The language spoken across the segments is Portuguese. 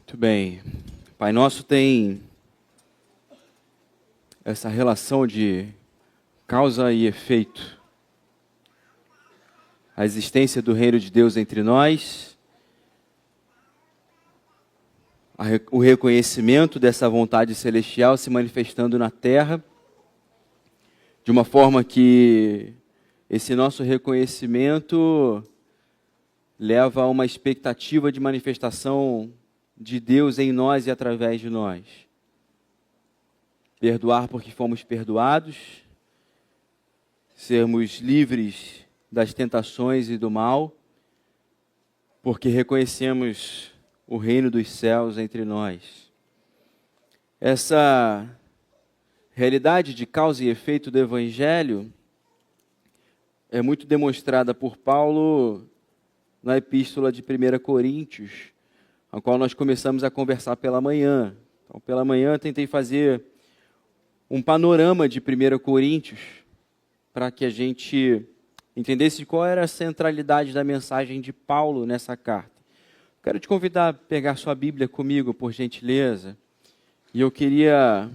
Muito bem. Pai Nosso tem essa relação de causa e efeito. A existência do reino de Deus entre nós, o reconhecimento dessa vontade celestial se manifestando na terra, de uma forma que esse nosso reconhecimento leva a uma expectativa de manifestação de Deus em nós e através de nós. Perdoar porque fomos perdoados, sermos livres das tentações e do mal, porque reconhecemos o reino dos céus entre nós. Essa realidade de causa e efeito do Evangelho é muito demonstrada por Paulo na epístola de 1 Coríntios, a qual nós começamos a conversar pela manhã. Então, pela manhã, tentei fazer um panorama de 1 Coríntios, para que a gente entendesse qual era a centralidade da mensagem de Paulo nessa carta. Quero te convidar a pegar sua Bíblia comigo, por gentileza, e eu queria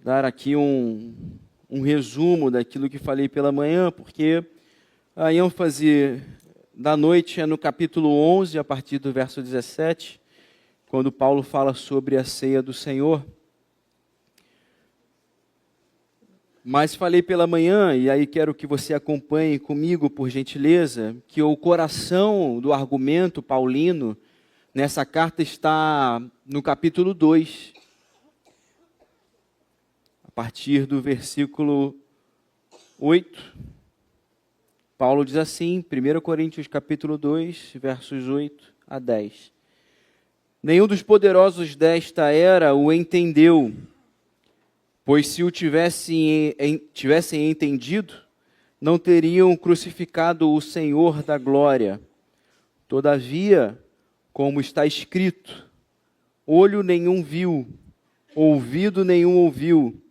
dar aqui um resumo daquilo que falei pela manhã, porque a ênfase da noite é no capítulo 11, a partir do verso 17, quando Paulo fala sobre a ceia do Senhor. Mas falei pela manhã, e aí quero que você acompanhe comigo, por gentileza, que o coração do argumento paulino nessa carta está no capítulo 2, a partir do versículo 8. Paulo diz assim, 1 Coríntios capítulo 2, versos 8 a 10. Nenhum dos poderosos desta era o entendeu, pois se o tivessem entendido, não teriam crucificado o Senhor da glória. Todavia, como está escrito, olho nenhum viu, ouvido nenhum ouviu,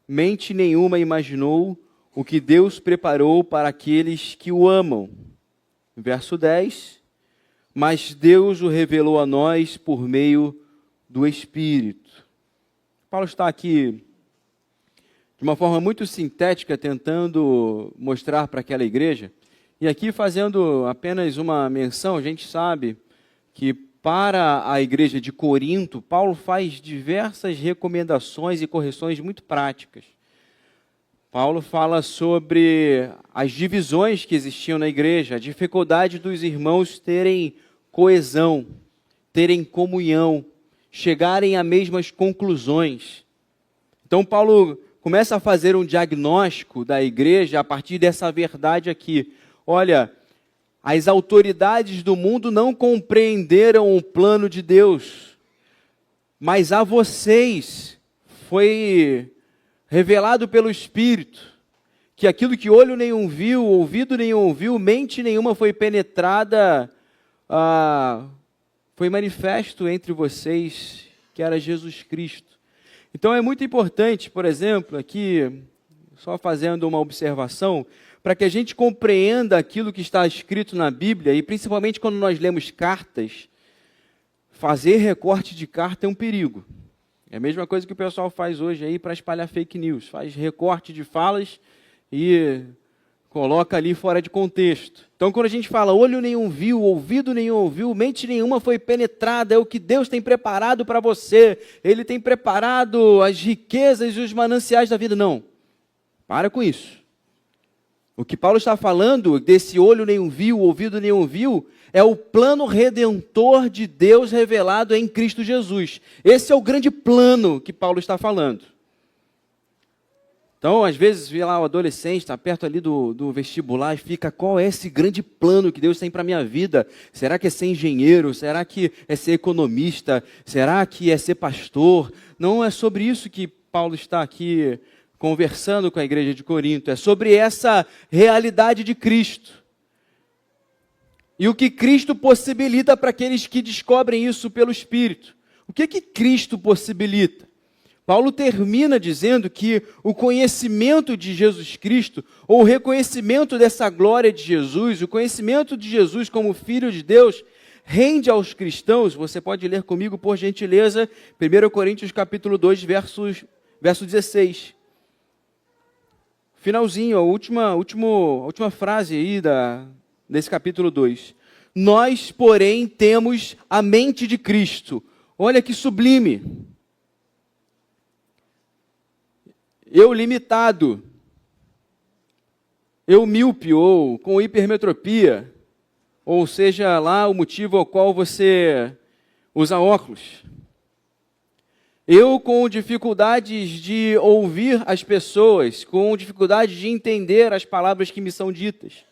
mente nenhuma imaginou o que Deus preparou para aqueles que o amam. Verso 10, mas Deus o revelou a nós por meio do Espírito. Paulo está aqui de uma forma muito sintética, tentando mostrar para aquela igreja, e aqui fazendo apenas uma menção, a gente sabe que para a igreja de Corinto, Paulo faz diversas recomendações e correções muito práticas. Paulo fala sobre as divisões que existiam na igreja, a dificuldade dos irmãos terem coesão, terem comunhão, chegarem a mesmas conclusões. Então Paulo começa a fazer um diagnóstico da igreja a partir dessa verdade aqui. Olha, as autoridades do mundo não compreenderam o plano de Deus, mas a vocês foi revelado pelo Espírito, que aquilo que olho nenhum viu, ouvido nenhum ouviu, mente nenhuma foi penetrada, foi manifesto entre vocês, que era Jesus Cristo. Então é muito importante, por exemplo, aqui, só fazendo uma observação, para que a gente compreenda aquilo que está escrito na Bíblia, e principalmente quando nós lemos cartas, fazer recorte de carta é um perigo. É a mesma coisa que o pessoal faz hoje aí para espalhar fake news. Faz recorte de falas e coloca ali fora de contexto. Então, quando a gente fala, olho nenhum viu, ouvido nenhum ouviu, mente nenhuma foi penetrada, é o que Deus tem preparado para você. Ele tem preparado as riquezas e os mananciais da vida. Não, para com isso. O que Paulo está falando, desse olho nenhum viu, ouvido nenhum viu, é o plano redentor de Deus revelado em Cristo Jesus. Esse é o grande plano que Paulo está falando. Então, às vezes, vê lá o adolescente, está perto ali do vestibular e fica, qual é esse grande plano que Deus tem para a minha vida? Será que é ser engenheiro? Será que é ser economista? Será que é ser pastor? Não é sobre isso que Paulo está aqui conversando com a igreja de Corinto. É sobre essa realidade de Cristo. E o que Cristo possibilita para aqueles que descobrem isso pelo Espírito. O que Cristo possibilita? Paulo termina dizendo que o conhecimento de Jesus Cristo, ou o reconhecimento dessa glória de Jesus, o conhecimento de Jesus como Filho de Deus, rende aos cristãos, você pode ler comigo, por gentileza, 1 Coríntios capítulo 2, verso 16. Finalzinho, a última frase aí desse capítulo 2. Nós, porém, temos a mente de Cristo. Olha que sublime. Eu limitado, eu míope ou com hipermetropia, ou seja lá o motivo ao qual você usa óculos. Eu com dificuldades de ouvir as pessoas, com dificuldade de entender as palavras que me são ditas.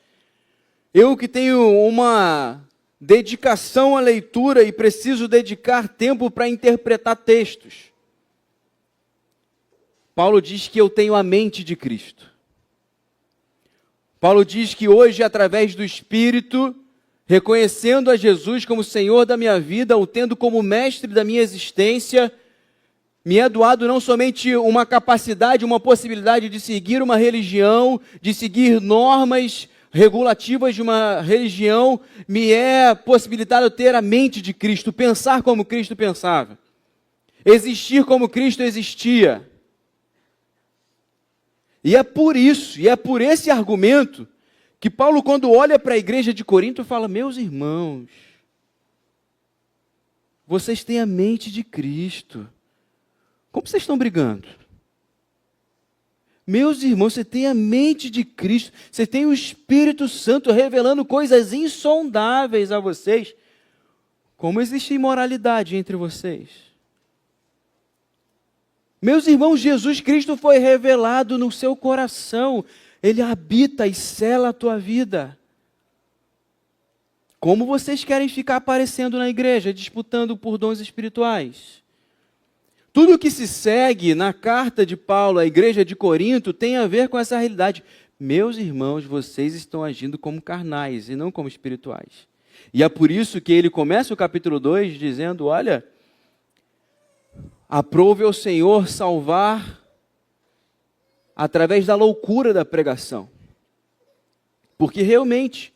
Eu que tenho uma dedicação à leitura e preciso dedicar tempo para interpretar textos. Paulo diz que eu tenho a mente de Cristo. Paulo diz que hoje, através do Espírito, reconhecendo a Jesus como Senhor da minha vida, o tendo como mestre da minha existência, me é doado não somente uma capacidade, uma possibilidade de seguir uma religião, de seguir normas regulativas de uma religião, me é possibilitado ter a mente de Cristo, pensar como Cristo pensava, existir como Cristo existia. E é por isso, e é por esse argumento, que Paulo, quando olha para a igreja de Corinto, fala: meus irmãos, vocês têm a mente de Cristo. Como vocês estão brigando? Meus irmãos, você tem a mente de Cristo, você tem o Espírito Santo revelando coisas insondáveis a vocês. Como existe imoralidade entre vocês? Meus irmãos, Jesus Cristo foi revelado no seu coração. Ele habita e sela a tua vida. Como vocês querem ficar aparecendo na igreja, disputando por dons espirituais? Tudo que se segue na carta de Paulo à igreja de Corinto tem a ver com essa realidade. Meus irmãos, vocês estão agindo como carnais e não como espirituais. E é por isso que ele começa o capítulo 2 dizendo: olha, aprove ao Senhor salvar através da loucura da pregação. Porque realmente,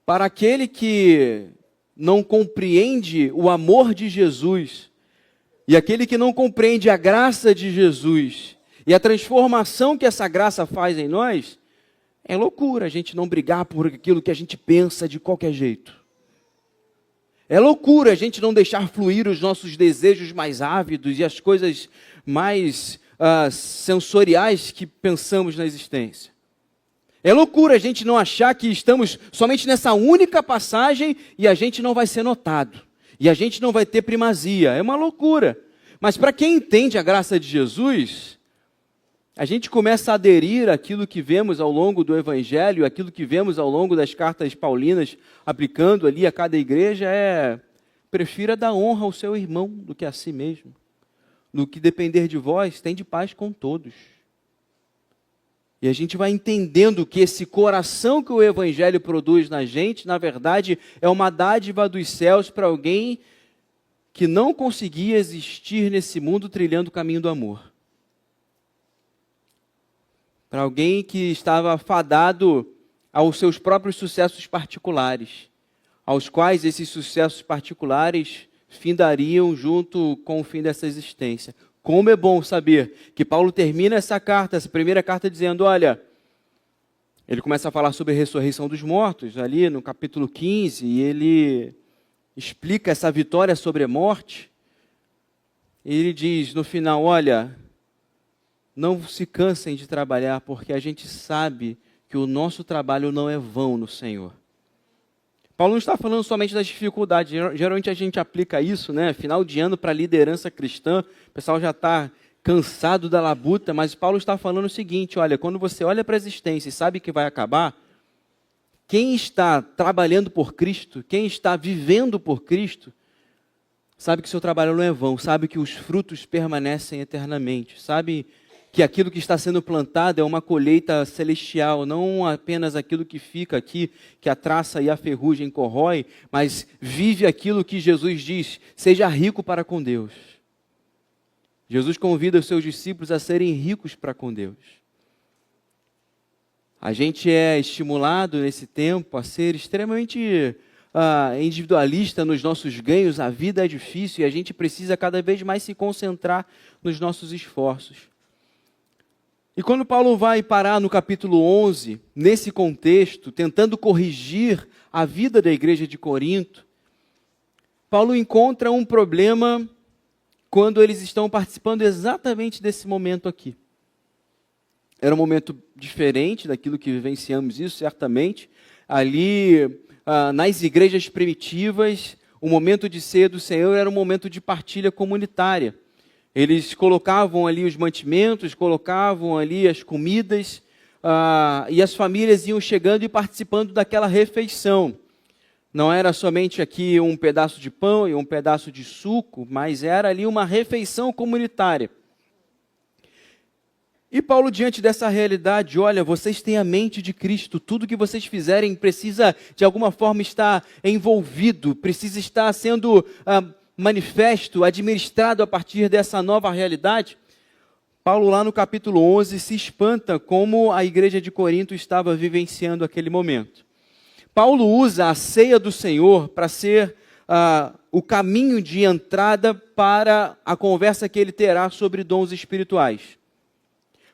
para aquele que não compreende o amor de Jesus, e aquele que não compreende a graça de Jesus, e a transformação que essa graça faz em nós, é loucura a gente não brigar por aquilo que a gente pensa de qualquer jeito. É loucura a gente não deixar fluir os nossos desejos mais ávidos e as coisas mais sensoriais que pensamos na existência. É loucura a gente não achar que estamos somente nessa única passagem e a gente não vai ser notado. E a gente não vai ter primazia. É uma loucura. Mas para quem entende a graça de Jesus, a gente começa a aderir àquilo que vemos ao longo do Evangelho, aquilo que vemos ao longo das cartas paulinas, aplicando ali a cada igreja, prefira dar honra ao seu irmão do que a si mesmo. No que depender de vós, tende paz com todos. E a gente vai entendendo que esse coração que o Evangelho produz na gente, na verdade, é uma dádiva dos céus para alguém que não conseguia existir nesse mundo trilhando o caminho do amor. Para alguém que estava fadado aos seus próprios sucessos particulares, aos quais esses sucessos particulares findariam junto com o fim dessa existência. Como é bom saber que Paulo termina essa primeira carta, dizendo, olha, ele começa a falar sobre a ressurreição dos mortos, ali no capítulo 15, e ele explica essa vitória sobre a morte. E ele diz no final, olha, não se cansem de trabalhar, porque a gente sabe que o nosso trabalho não é vão no Senhor. Paulo não está falando somente das dificuldades, geralmente a gente aplica isso, né? Final de ano para a liderança cristã, o pessoal já está cansado da labuta, mas Paulo está falando o seguinte, olha, quando você olha para a existência e sabe que vai acabar, quem está trabalhando por Cristo, quem está vivendo por Cristo, sabe que seu trabalho não é vão, sabe que os frutos permanecem eternamente, sabe que aquilo que está sendo plantado é uma colheita celestial, não apenas aquilo que fica aqui, que a traça e a ferrugem corrói, mas vive aquilo que Jesus diz, seja rico para com Deus. Jesus convida os seus discípulos a serem ricos para com Deus. A gente é estimulado nesse tempo a ser extremamente individualista nos nossos ganhos, a vida é difícil e a gente precisa cada vez mais se concentrar nos nossos esforços. E quando Paulo vai parar no capítulo 11, nesse contexto, tentando corrigir a vida da igreja de Corinto, Paulo encontra um problema quando eles estão participando exatamente desse momento aqui. Era um momento diferente daquilo que vivenciamos isso, certamente. Ali, nas igrejas primitivas, o momento de ceia do Senhor era um momento de partilha comunitária. Eles colocavam ali os mantimentos, colocavam ali as comidas, e as famílias iam chegando e participando daquela refeição. Não era somente aqui um pedaço de pão e um pedaço de suco, mas era ali uma refeição comunitária. E Paulo, diante dessa realidade, olha, vocês têm a mente de Cristo, tudo que vocês fizerem precisa, de alguma forma, estar envolvido, precisa estar sendo manifesto, administrado a partir dessa nova realidade. Paulo, lá no capítulo 11, se espanta como a igreja de Corinto estava vivenciando aquele momento. Paulo usa a ceia do Senhor para ser o caminho de entrada para a conversa que ele terá sobre dons espirituais.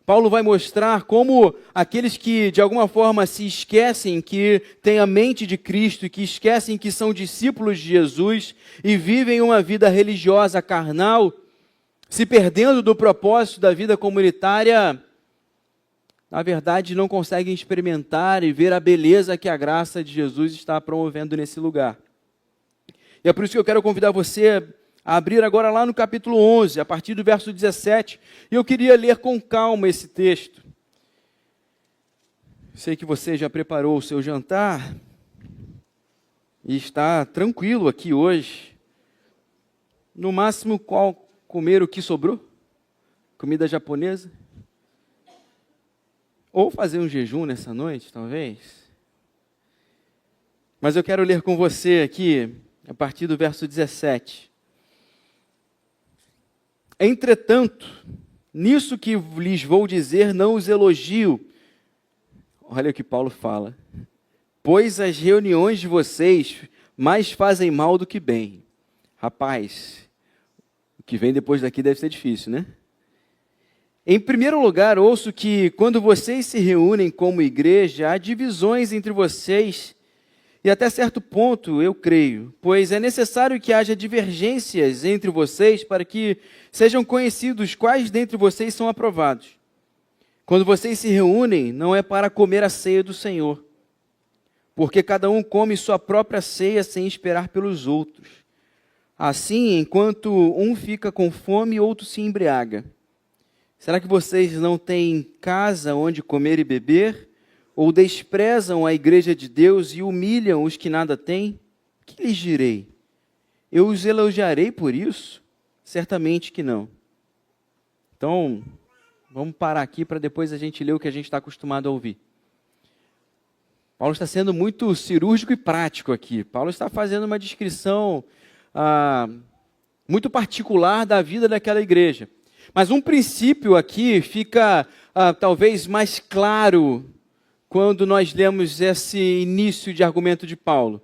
Paulo vai mostrar como aqueles que, de alguma forma, se esquecem que têm a mente de Cristo e que esquecem que são discípulos de Jesus e vivem uma vida religiosa carnal, se perdendo do propósito da vida comunitária, na verdade, não conseguem experimentar e ver a beleza que a graça de Jesus está promovendo nesse lugar. E é por isso que eu quero convidar você a abrir agora lá no capítulo 11, a partir do verso 17. E eu queria ler com calma esse texto. Sei que você já preparou o seu jantar e está tranquilo aqui hoje. No máximo, comer o que sobrou? Comida japonesa? Ou fazer um jejum nessa noite, talvez. Mas eu quero ler com você aqui, a partir do verso 17. Entretanto, nisso que lhes vou dizer, não os elogio. Olha o que Paulo fala. Pois as reuniões de vocês mais fazem mal do que bem. Rapaz, o que vem depois daqui deve ser difícil, né? Em primeiro lugar, ouço que quando vocês se reúnem como igreja, há divisões entre vocês, e até certo ponto eu creio, pois é necessário que haja divergências entre vocês para que sejam conhecidos quais dentre vocês são aprovados. Quando vocês se reúnem, não é para comer a ceia do Senhor, porque cada um come sua própria ceia sem esperar pelos outros. Assim, enquanto um fica com fome, outro se embriaga. Será que vocês não têm casa onde comer e beber? Ou desprezam a igreja de Deus e humilham os que nada têm? O que lhes direi? Eu os elogiarei por isso? Certamente que não. Então, vamos parar aqui para depois a gente ler o que a gente está acostumado a ouvir. Paulo está sendo muito cirúrgico e prático aqui. Paulo está fazendo uma descrição muito particular da vida daquela igreja. Mas um princípio aqui fica talvez mais claro quando nós lemos esse início de argumento de Paulo.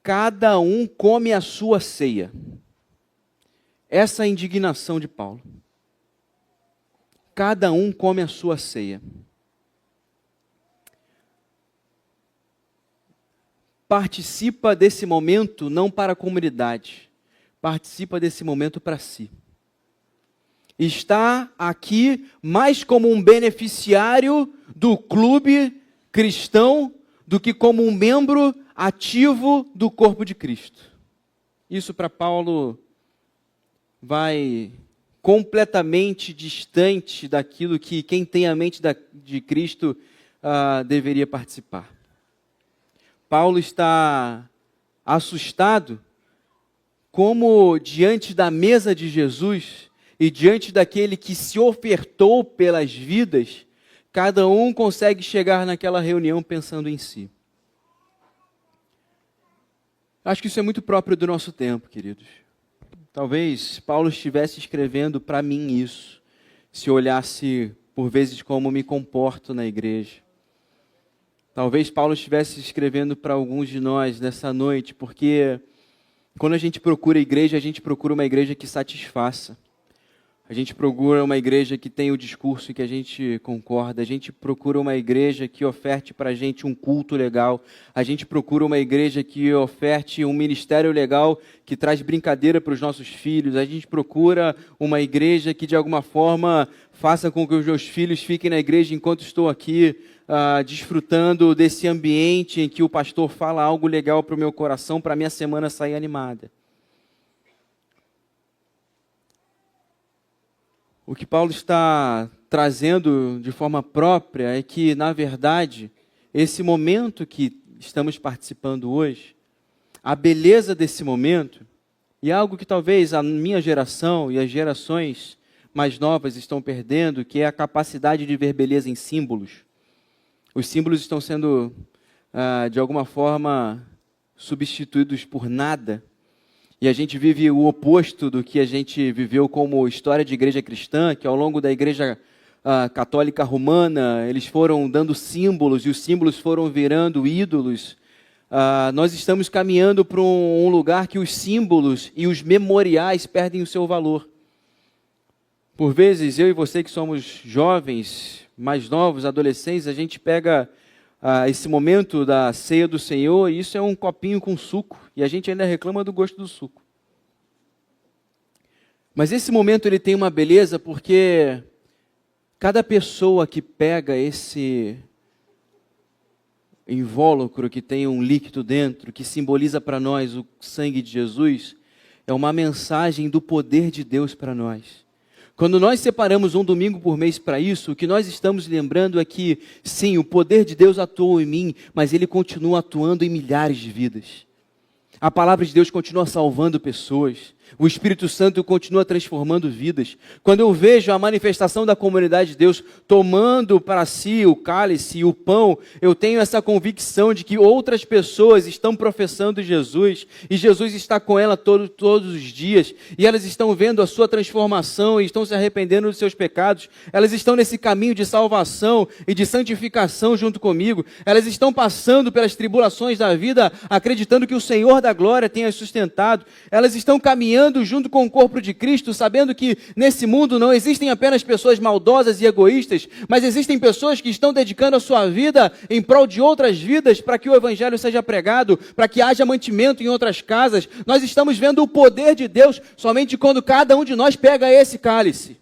Cada um come a sua ceia. Essa é a indignação de Paulo. Cada um come a sua ceia. Participa desse momento não para a comunidade, participa desse momento para si. Está aqui mais como um beneficiário do clube cristão do que como um membro ativo do corpo de Cristo. Isso para Paulo vai completamente distante daquilo que quem tem a mente de Cristo deveria participar. Paulo está assustado como diante da mesa de Jesus e diante daquele que se ofertou pelas vidas, cada um consegue chegar naquela reunião pensando em si. Acho que isso é muito próprio do nosso tempo, queridos. Talvez Paulo estivesse escrevendo para mim isso, se olhasse por vezes como me comporto na igreja. Talvez Paulo estivesse escrevendo para alguns de nós nessa noite, porque quando a gente procura igreja, a gente procura uma igreja que satisfaça. A gente procura uma igreja que tenha o discurso que a gente concorda. A gente procura uma igreja que oferte para a gente um culto legal. A gente procura uma igreja que oferte um ministério legal que traz brincadeira para os nossos filhos. A gente procura uma igreja que, de alguma forma, faça com que os meus filhos fiquem na igreja enquanto estou aqui, desfrutando desse ambiente em que o pastor fala algo legal para o meu coração, para a minha semana sair animada. O que Paulo está trazendo de forma própria é que, na verdade, esse momento que estamos participando hoje, a beleza desse momento, e algo que talvez a minha geração e as gerações mais novas estão perdendo, que é a capacidade de ver beleza em símbolos. Os símbolos estão sendo, de alguma forma, substituídos por nada. E a gente vive o oposto do que a gente viveu como história de igreja cristã, que ao longo da igreja católica romana, eles foram dando símbolos, e os símbolos foram virando ídolos. Nós estamos caminhando para um lugar que os símbolos e os memoriais perdem o seu valor. Por vezes, eu e você que somos jovens, mais novos, adolescentes, a gente pega esse momento da ceia do Senhor, e isso é um copinho com suco, e a gente ainda reclama do gosto do suco. Mas esse momento ele tem uma beleza porque cada pessoa que pega esse invólucro que tem um líquido dentro, que simboliza para nós o sangue de Jesus, é uma mensagem do poder de Deus para nós. Quando nós separamos um domingo por mês para isso, o que nós estamos lembrando é que, sim, o poder de Deus atuou em mim, mas Ele continua atuando em milhares de vidas. A palavra de Deus continua salvando pessoas. O Espírito Santo continua transformando vidas. Quando eu vejo a manifestação da comunidade de Deus tomando para si o cálice e o pão, eu tenho essa convicção de que outras pessoas estão professando Jesus, e Jesus está com ela todos os dias, e elas estão vendo a sua transformação e estão se arrependendo dos seus pecados. Elas estão nesse caminho de salvação e de santificação junto comigo. Elas estão passando pelas tribulações da vida, acreditando que o Senhor da glória tem as sustentado. Elas estão caminhando junto com o corpo de Cristo, sabendo que nesse mundo não existem apenas pessoas maldosas e egoístas, mas existem pessoas que estão dedicando a sua vida em prol de outras vidas, para que o Evangelho seja pregado, para que haja mantimento em outras casas. Nós estamos vendo o poder de Deus somente quando cada um de nós pega esse cálice.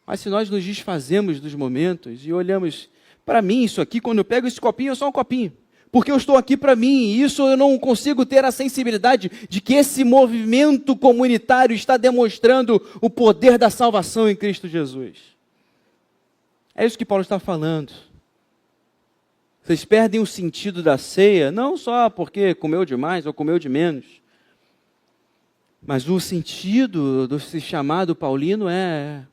Mas se nós nos desfazemos dos momentos e olhamos, para mim isso aqui, quando eu pego esse copinho, é só um copinho. Porque eu estou aqui para mim, e isso eu não consigo ter a sensibilidade de que esse movimento comunitário está demonstrando o poder da salvação em Cristo Jesus. É isso que Paulo está falando. Vocês perdem o sentido da ceia, não só porque comeu demais ou comeu de menos, mas o sentido desse chamado paulino é: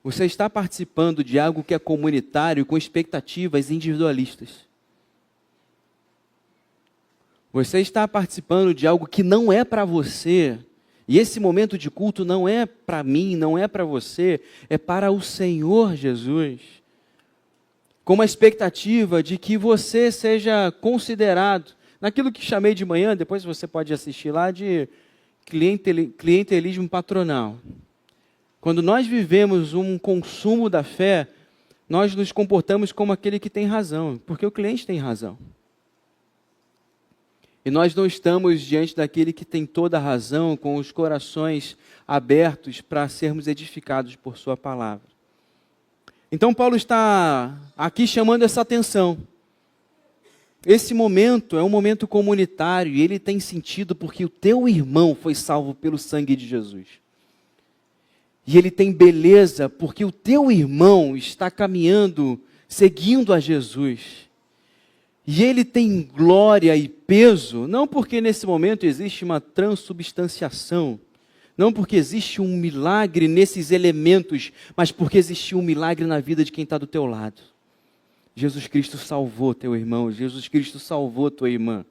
você está participando de algo que é comunitário, com expectativas individualistas. Você está participando de algo que não é para você, e esse momento de culto não é para mim, não é para você, é para o Senhor Jesus, com uma expectativa de que você seja considerado, naquilo que chamei de manhã, depois você pode assistir lá, de clientelismo patronal. Quando nós vivemos um consumo da fé, nós nos comportamos como aquele que tem razão, porque o cliente tem razão. E nós não estamos diante daquele que tem toda a razão, com os corações abertos para sermos edificados por sua palavra. Então Paulo está aqui chamando essa atenção. Esse momento é um momento comunitário, e ele tem sentido porque o teu irmão foi salvo pelo sangue de Jesus. E ele tem beleza porque o teu irmão está caminhando, seguindo a Jesus. E ele tem glória e peso, não porque nesse momento existe uma transubstanciação, não porque existe um milagre nesses elementos, mas porque existe um milagre na vida de quem está do teu lado. Jesus Cristo salvou teu irmão, Jesus Cristo salvou tua irmã.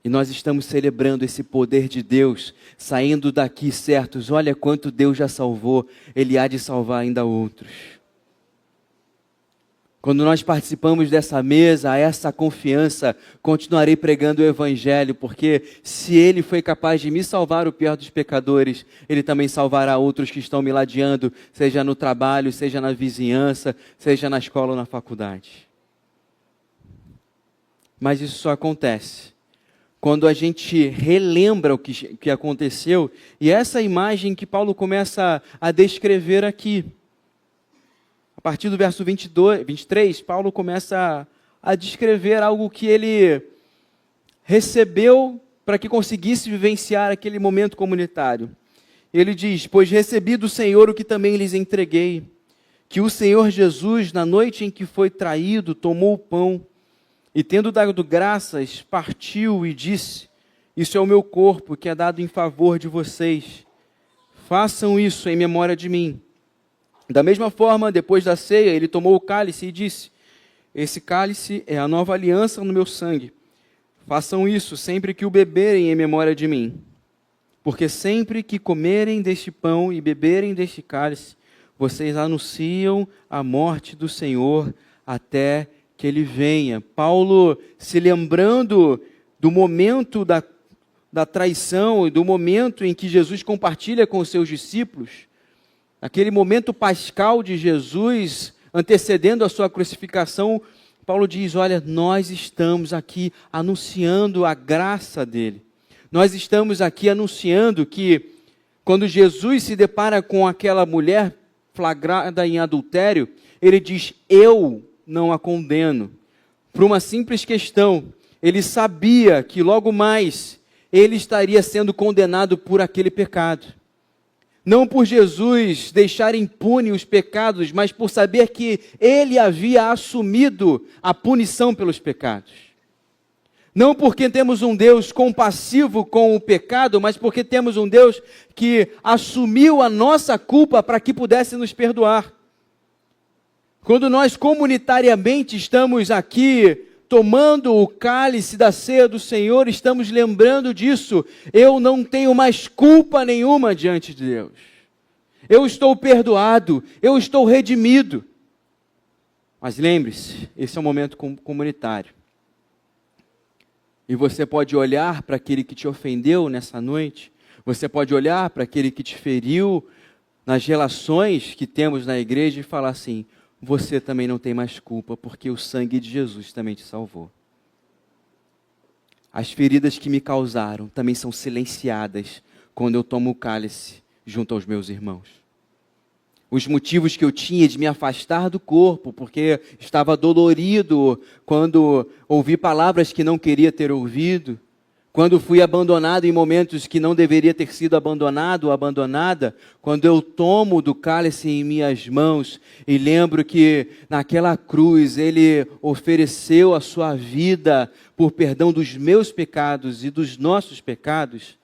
E nós estamos celebrando esse poder de Deus, saindo daqui certos: olha quanto Deus já salvou, Ele há de salvar ainda outros. Quando nós participamos dessa mesa, essa confiança, continuarei pregando o Evangelho, porque se Ele foi capaz de me salvar, o pior dos pecadores, Ele também salvará outros que estão me ladeando, seja no trabalho, seja na vizinhança, seja na escola ou na faculdade. Mas isso só acontece quando a gente relembra o que aconteceu, e essa imagem que Paulo começa a descrever aqui. A partir do verso 23, Paulo começa a descrever algo que ele recebeu para que conseguisse vivenciar aquele momento comunitário. Ele diz: pois recebi do Senhor o que também lhes entreguei, que o Senhor Jesus, na noite em que foi traído, tomou o pão, e tendo dado graças, partiu e disse: isso é o meu corpo, que é dado em favor de vocês. Façam isso em memória de mim. Da mesma forma, depois da ceia, ele tomou o cálice e disse: esse cálice é a nova aliança no meu sangue. Façam isso sempre que o beberem em memória de mim. Porque sempre que comerem deste pão e beberem deste cálice, vocês anunciam a morte do Senhor até que Ele venha. Paulo, se lembrando do momento da traição e do momento em que Jesus compartilha com os seus discípulos, aquele momento pascal de Jesus, antecedendo a sua crucificação, Paulo diz: olha, nós estamos aqui anunciando a graça dele. Nós estamos aqui anunciando que, quando Jesus se depara com aquela mulher flagrada em adultério, ele diz: eu não a condeno. Por uma simples questão, ele sabia que logo mais ele estaria sendo condenado por aquele pecado. Não por Jesus deixar impune os pecados, mas por saber que ele havia assumido a punição pelos pecados. Não porque temos um Deus compassivo com o pecado, mas porque temos um Deus que assumiu a nossa culpa para que pudesse nos perdoar. Quando nós comunitariamente estamos aqui tomando o cálice da ceia do Senhor, estamos lembrando disso. Eu não tenho mais culpa nenhuma diante de Deus. Eu estou perdoado, eu estou redimido. Mas lembre-se, esse é um momento comunitário. E você pode olhar para aquele que te ofendeu nessa noite, você pode olhar para aquele que te feriu nas relações que temos na igreja e falar assim: você também não tem mais culpa, porque o sangue de Jesus também te salvou. As feridas que me causaram também são silenciadas quando eu tomo o cálice junto aos meus irmãos. Os motivos que eu tinha de me afastar do corpo, porque estava dolorido quando ouvi palavras que não queria ter ouvido, quando fui abandonado em momentos que não deveria ter sido abandonado ou abandonada, quando eu tomo do cálice em minhas mãos e lembro que naquela cruz Ele ofereceu a sua vida por perdão dos meus pecados e dos nossos pecados,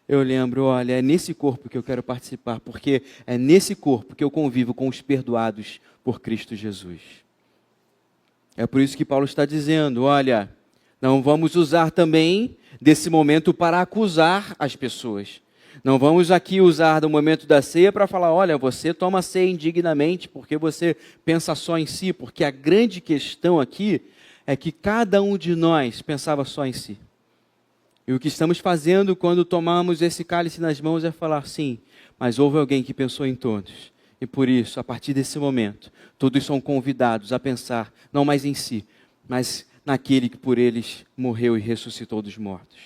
eu lembro: olha, é nesse corpo que eu quero participar, porque é nesse corpo que eu convivo com os perdoados por Cristo Jesus. É por isso que Paulo está dizendo: olha, não vamos usar também desse momento para acusar as pessoas. Não vamos aqui usar do momento da ceia para falar: olha, você toma ceia indignamente porque você pensa só em si, porque a grande questão aqui é que cada um de nós pensava só em si. E o que estamos fazendo quando tomamos esse cálice nas mãos é falar: sim, mas houve alguém que pensou em todos. E por isso, a partir desse momento, todos são convidados a pensar não mais em si, mas naquele que por eles morreu e ressuscitou dos mortos.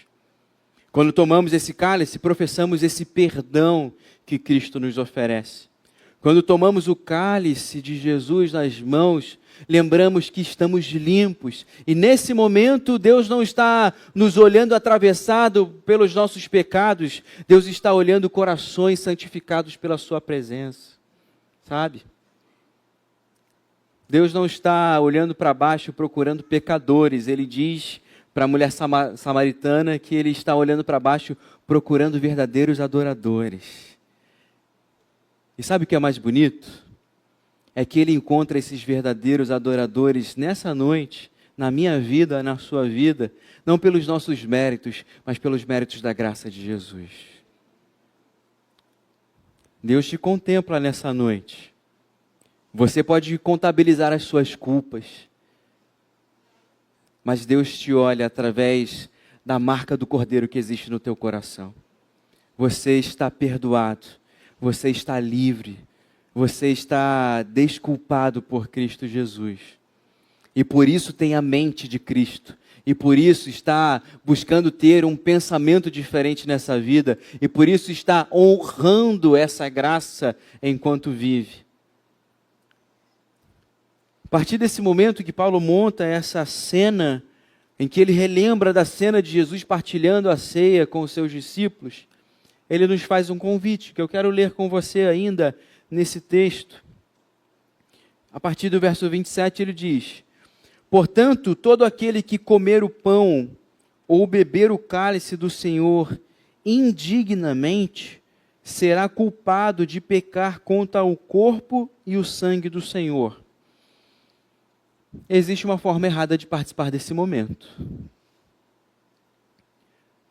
Quando tomamos esse cálice, professamos esse perdão que Cristo nos oferece. Quando tomamos o cálice de Jesus nas mãos, lembramos que estamos limpos. E nesse momento, Deus não está nos olhando atravessado pelos nossos pecados. Deus está olhando corações santificados pela sua presença. Sabe? Deus não está olhando para baixo procurando pecadores. Ele diz para a mulher samaritana que Ele está olhando para baixo procurando verdadeiros adoradores. E sabe o que é mais bonito? É que Ele encontra esses verdadeiros adoradores nessa noite, na minha vida, na sua vida, não pelos nossos méritos, mas pelos méritos da graça de Jesus. Deus te contempla nessa noite. Você pode contabilizar as suas culpas, mas Deus te olha através da marca do Cordeiro que existe no teu coração. Você está perdoado, você está livre, você está desculpado por Cristo Jesus. E por isso tem a mente de Cristo. E por isso está buscando ter um pensamento diferente nessa vida. E por isso está honrando essa graça enquanto vive. A partir desse momento que Paulo monta essa cena, em que ele relembra da cena de Jesus partilhando a ceia com os seus discípulos, ele nos faz um convite, que eu quero ler com você ainda nesse texto. A partir do verso 27 ele diz: portanto, todo aquele que comer o pão ou beber o cálice do Senhor indignamente, será culpado de pecar contra o corpo e o sangue do Senhor. Existe uma forma errada de participar desse momento.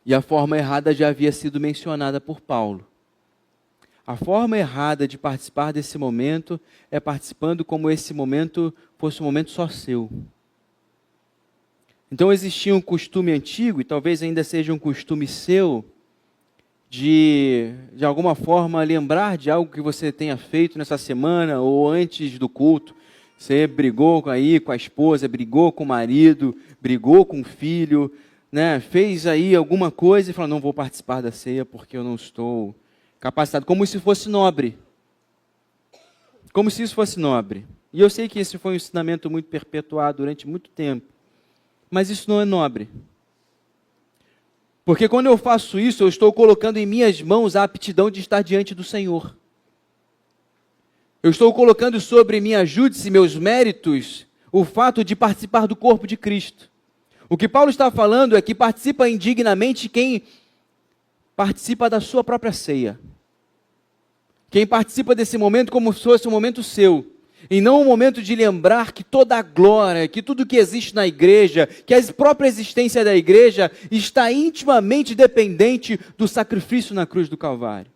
E a forma errada já havia sido mencionada por Paulo. A forma errada de participar desse momento é participando como esse momento fosse um momento só seu. Então existia um costume antigo, e talvez ainda seja um costume seu, de alguma forma lembrar de algo que você tenha feito nessa semana ou antes do culto. Você brigou aí com a esposa, brigou com o marido, brigou com o filho, né? Fez aí alguma coisa e falou: não vou participar da ceia porque eu não estou capacitado. Como se fosse nobre. Como se isso fosse nobre. E eu sei que esse foi um ensinamento muito perpetuado durante muito tempo. Mas isso não é nobre. Porque quando eu faço isso, eu estou colocando em minhas mãos a aptidão de estar diante do Senhor. Eu estou colocando sobre minha júdice e meus méritos o fato de participar do corpo de Cristo. O que Paulo está falando é que participa indignamente quem participa da sua própria ceia. Quem participa desse momento como se fosse um momento seu. E não um momento de lembrar que toda a glória, que tudo que existe na igreja, que a própria existência da igreja está intimamente dependente do sacrifício na cruz do Calvário.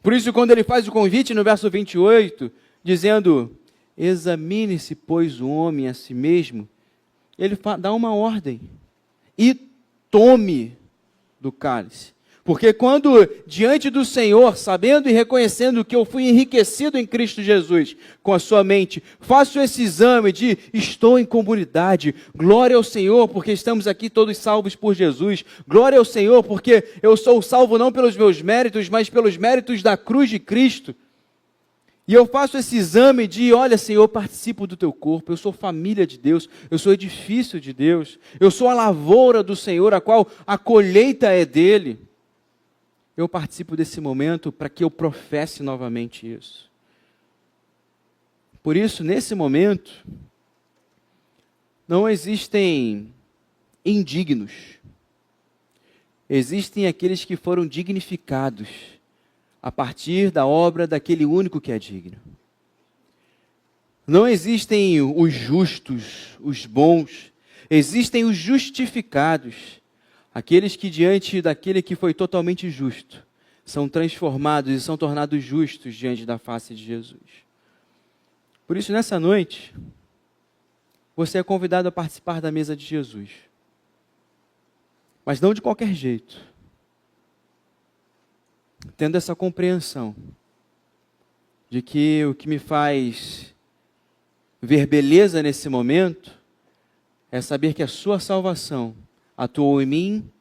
Por isso, quando ele faz o convite no verso 28, dizendo: examine-se, pois, o homem a si mesmo, ele dá uma ordem: e tome do cálice. Porque quando diante do Senhor, sabendo e reconhecendo que eu fui enriquecido em Cristo Jesus, com a sua mente, faço esse exame de estou em comunidade, glória ao Senhor, porque estamos aqui todos salvos por Jesus, glória ao Senhor, porque eu sou salvo não pelos meus méritos, mas pelos méritos da cruz de Cristo. E eu faço esse exame de, olha Senhor, eu participo do teu corpo, eu sou família de Deus, eu sou edifício de Deus, eu sou a lavoura do Senhor, a qual a colheita é dele. Eu participo desse momento para que eu professe novamente isso. Por isso, nesse momento, não existem indignos. Existem aqueles que foram dignificados a partir da obra daquele único que é digno. Não existem os justos, os bons. Existem os justificados. Aqueles que diante daquele que foi totalmente justo, são transformados e são tornados justos diante da face de Jesus. Por isso, nessa noite, você é convidado a participar da mesa de Jesus. Mas não de qualquer jeito. Tendo essa compreensão de que o que me faz ver beleza nesse momento é saber que a sua salvação atuou em mim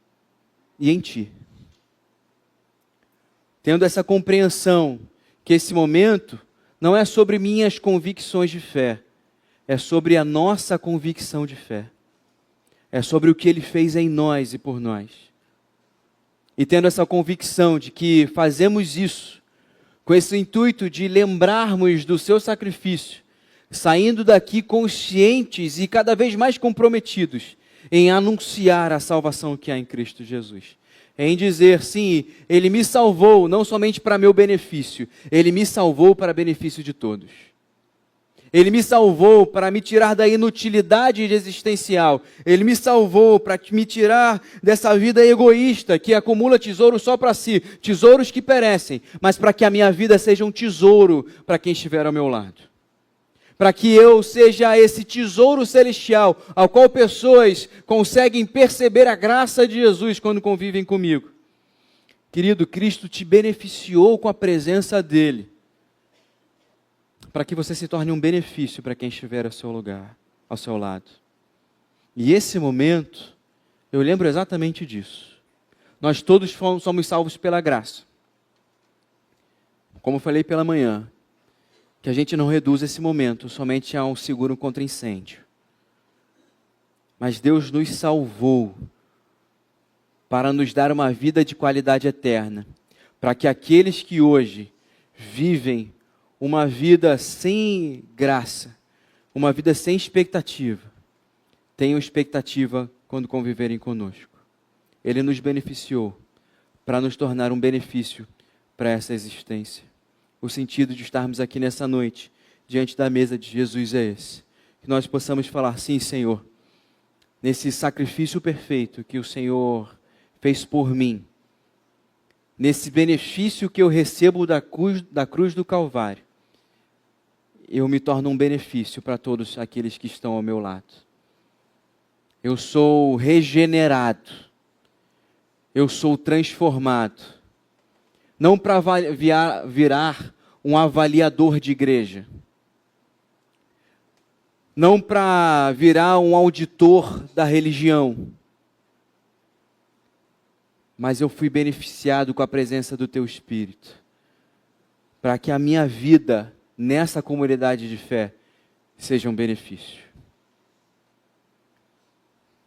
e em ti. Tendo essa compreensão que esse momento não é sobre minhas convicções de fé, é sobre a nossa convicção de fé. É sobre o que Ele fez em nós e por nós. E tendo essa convicção de que fazemos isso com esse intuito de lembrarmos do seu sacrifício, saindo daqui conscientes e cada vez mais comprometidos em anunciar a salvação que há em Cristo Jesus. Em dizer, sim, Ele me salvou não somente para meu benefício, Ele me salvou para benefício de todos. Ele me salvou para me tirar da inutilidade existencial. Ele me salvou para me tirar dessa vida egoísta que acumula tesouros só para si, tesouros que perecem, mas para que a minha vida seja um tesouro para quem estiver ao meu lado. para que eu seja esse tesouro celestial, ao qual pessoas conseguem perceber a graça de Jesus quando convivem comigo. Querido, Cristo te beneficiou com a presença dEle, para que você se torne um benefício para quem estiver ao seu lugar, ao seu lado. E esse momento, eu lembro exatamente disso. Nós todos somos salvos pela graça. Como eu falei pela manhã, que a gente não reduz esse momento somente a um seguro contra incêndio. Mas Deus nos salvou para nos dar uma vida de qualidade eterna, para que aqueles que hoje vivem uma vida sem graça, uma vida sem expectativa, tenham expectativa quando conviverem conosco. Ele nos beneficiou para nos tornar um benefício para essa existência. O sentido de estarmos aqui nessa noite, diante da mesa de Jesus é esse. Que nós possamos falar, sim, Senhor, nesse sacrifício perfeito que o Senhor fez por mim, nesse benefício que eu recebo da cruz do Calvário, eu me torno um benefício para todos aqueles que estão ao meu lado. Eu sou regenerado, eu sou transformado, não para virar um avaliador de igreja, não para virar um auditor da religião, mas eu fui beneficiado com a presença do Teu Espírito, para que a minha vida nessa comunidade de fé seja um benefício.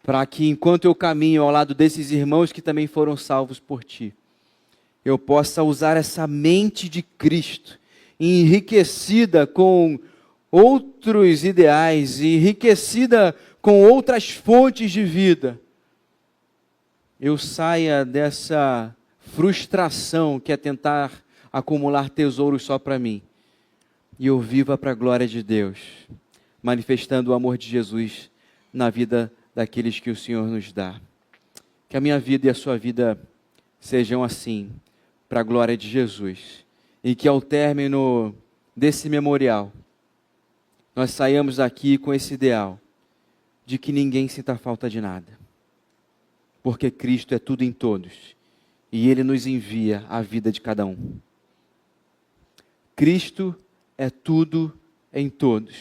Para que enquanto eu caminho ao lado desses irmãos que também foram salvos por Ti, eu possa usar essa mente de Cristo, enriquecida com outros ideais, enriquecida com outras fontes de vida. Eu saia dessa frustração que é tentar acumular tesouros só para mim. E eu viva para a glória de Deus, manifestando o amor de Jesus na vida daqueles que o Senhor nos dá. Que a minha vida e a sua vida sejam assim, para a glória de Jesus. E que ao término desse memorial, nós saiamos daqui com esse ideal de que ninguém sinta falta de nada. Porque Cristo é tudo em todos. E Ele nos envia a vida de cada um. Cristo é tudo em todos.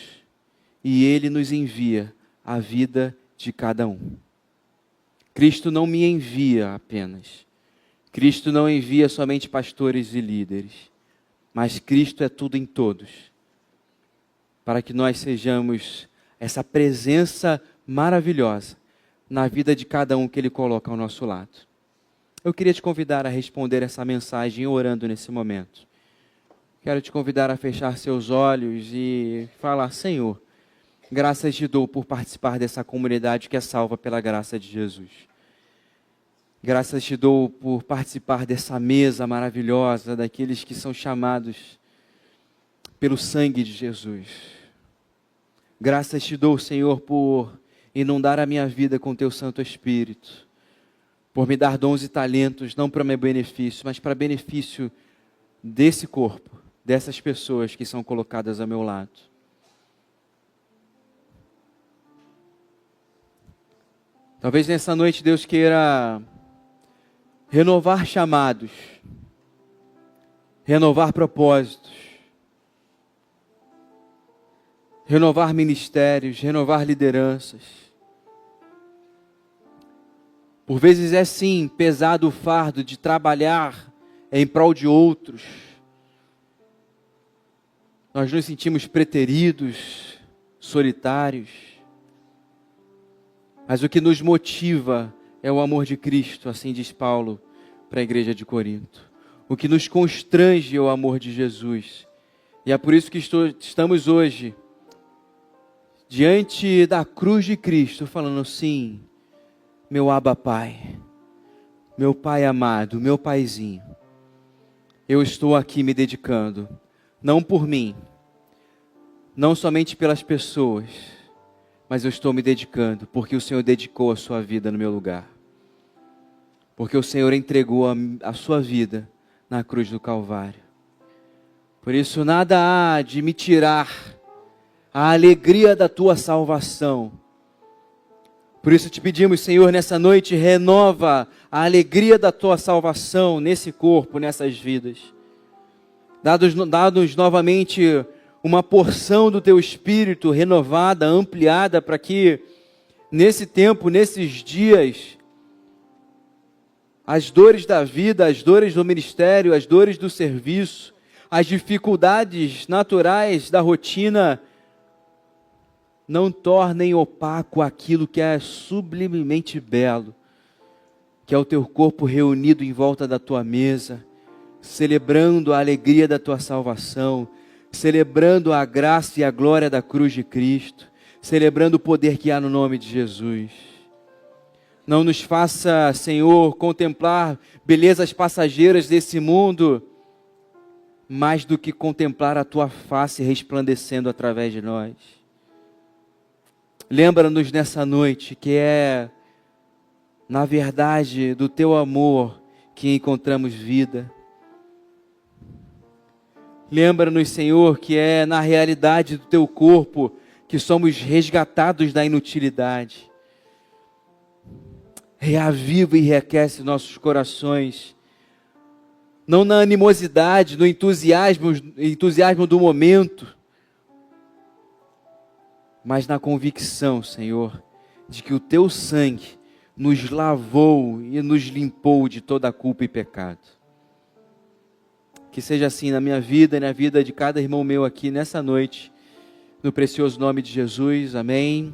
E Ele nos envia a vida de cada um. Cristo não me envia apenas. Cristo não envia somente pastores e líderes. Mas Cristo é tudo em todos. Para que nós sejamos essa presença maravilhosa na vida de cada um que Ele coloca ao nosso lado. Eu queria te convidar a responder essa mensagem orando nesse momento. Quero te convidar a fechar seus olhos e falar, Senhor, graças te dou por participar dessa comunidade que é salva pela graça de Jesus. Graças te dou por participar dessa mesa maravilhosa, daqueles que são chamados pelo sangue de Jesus. Graças te dou, Senhor, por inundar a minha vida com teu Santo Espírito, por me dar dons e talentos, não para meu benefício, mas para benefício desse corpo, dessas pessoas que são colocadas ao meu lado. Talvez nessa noite Deus queira renovar chamados, renovar propósitos, renovar ministérios, renovar lideranças. Por vezes é sim pesado o fardo de trabalhar em prol de outros. Nós nos sentimos preteridos, solitários. Mas o que nos motiva é o amor de Cristo, assim diz Paulo para a igreja de Corinto. O que nos constrange é o amor de Jesus. E é por isso que estamos hoje diante da cruz de Cristo, falando assim, meu Abba Pai, meu Pai amado, meu Paizinho, eu estou aqui me dedicando, não por mim, não somente pelas pessoas, mas eu estou me dedicando, porque o Senhor dedicou a sua vida no meu lugar. Porque o Senhor entregou a sua vida na cruz do Calvário. Por isso nada há de me tirar a alegria da tua salvação. Por isso te pedimos, Senhor, nessa noite, renova a alegria da tua salvação nesse corpo, nessas vidas. Dá-nos novamente uma porção do teu Espírito renovada, ampliada, para que nesse tempo, nesses dias, as dores da vida, as dores do ministério, as dores do serviço, as dificuldades naturais da rotina, não tornem opaco aquilo que é sublimemente belo, que é o teu corpo reunido em volta da tua mesa, celebrando a alegria da tua salvação, celebrando a graça e a glória da cruz de Cristo, celebrando o poder que há no nome de Jesus. Não nos faça, Senhor, contemplar belezas passageiras desse mundo, mais do que contemplar a tua face resplandecendo através de nós. Lembra-nos nessa noite que é, na verdade, do teu amor que encontramos vida. Lembra-nos, Senhor, que é na realidade do teu corpo que somos resgatados da inutilidade. Reaviva e reaquece nossos corações, não na animosidade, no entusiasmo do momento, mas na convicção, Senhor, de que o teu sangue nos lavou e nos limpou de toda a culpa e pecado. Que seja assim na minha vida e na vida de cada irmão meu aqui nessa noite, no precioso nome de Jesus, amém.